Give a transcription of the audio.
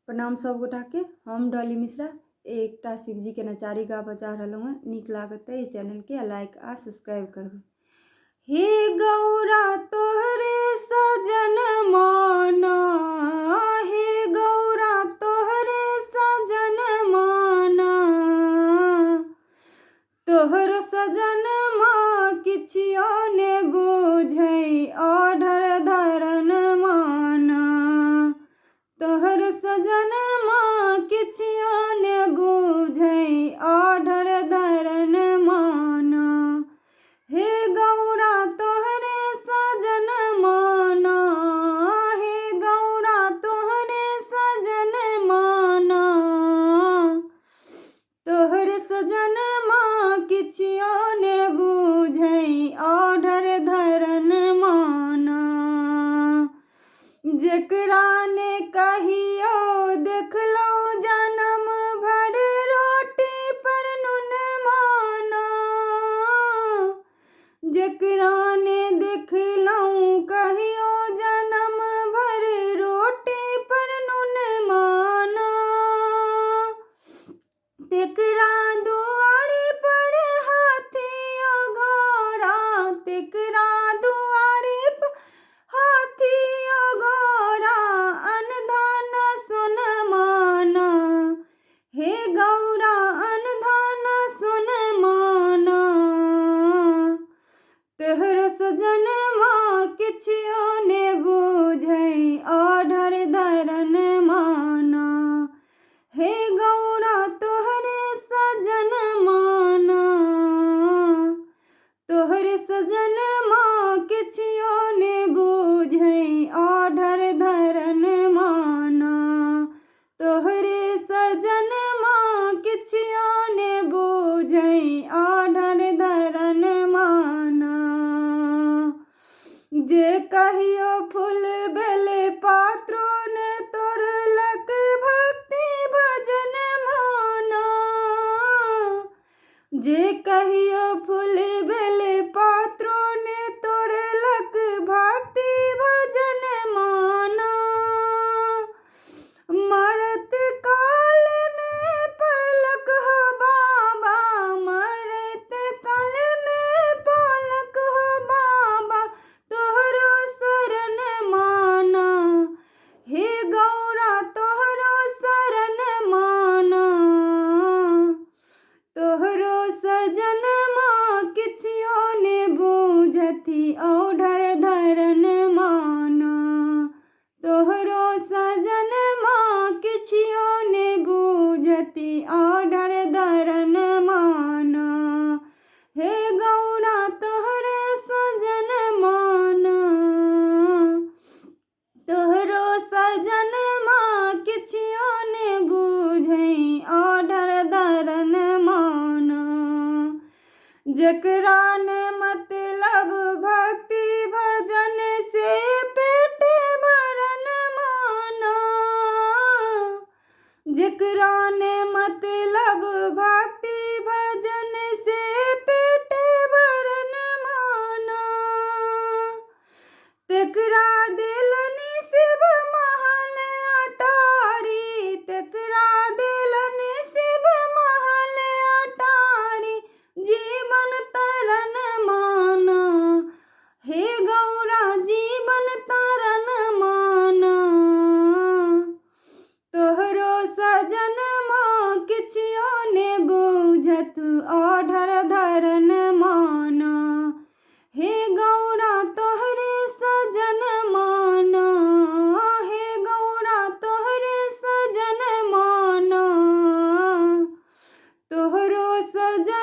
प्रणाम सब गोटा के। हम डॉली मिश्रा एक शिव जी के नचारी गा बजा रहा हूँ। निक लागत है इस चैनल के लाइक आ सब्सक्राइब करू। हे गौरा तोहरे सजन माना, हे गौरा तोहरे सजन माना, तोहर सजन माँ किछियो ने बुझै ऑर्डर धरन माना, तोहर सजन माँ किछियो ने बुझै ऑर्डर धरन माना। हे गौरा तोहरे सजन माना, हे गौरा तोहरे सजन माना, तोहर सजन माँ किछियो ने बुझै ऑर्डर धरन माना। जेकरा ने कहियो देखलो जन्म भर रोटी पर नून माना, जेकरा ने देखलो कहियो जन्म भर रोटी पर नून माना, तेकरा दुआरी पर हाथियो घोड़ा, तेकरा दुआरी पर हाथियो घोड़ा अनधन सुन माना। हे गौरा अनधन सुन माना, तोहर सजन माँ किछियो ने बुझै ऑर्डर धरन माना। हे गौरा तोहरे सजन माना, तोहर सजन माँ किछियो ने बुझै ऑर्डर धरन माना, तोहरे सजन माँ किछियो ने बुझै ऑर्डर धरन माना। जे कहियो फूल बेले पात्रो ने तोड़लक भक्ति भजन माना, जे कहियो फूल बेले पात्रो ने तोड़लक भक्ति भजन माना। मरत काल में पलक हो बाबा, मरत काल में पलक हो बाबा, तोहरो शरण माना। हे गौरा तोहरो शरण माना, तोहरो सजन माँ किछियो ने बुझथि ऑर्डर धरन माना, तोहरो सजन माँ किछियो ने बुझथि ऑर्डर धरन माना। हे गौरा तोहरे सजन माना, तोहरो सजन माँ किछियो ने बुझै ऑर्डर धरन माना। जेकरा ने मतलब भक्ति भजन से पेट भरन माना, जेकरा ने मतलब भक्ति भजन से पेट भरन माना, तेकरा दिलनि शिव महल अटारी, तेकरा दिलनि शिव महल अटारी जीवन तरन माना। हे गौरा जीवन तरन माना, तोहरो सजन माँ किछियो ने बुझत ऑर्डर धरन माना। हे गौरा तोहरे सजन माना, हे गौरा तोहरे सजन माना, तोहरो सजन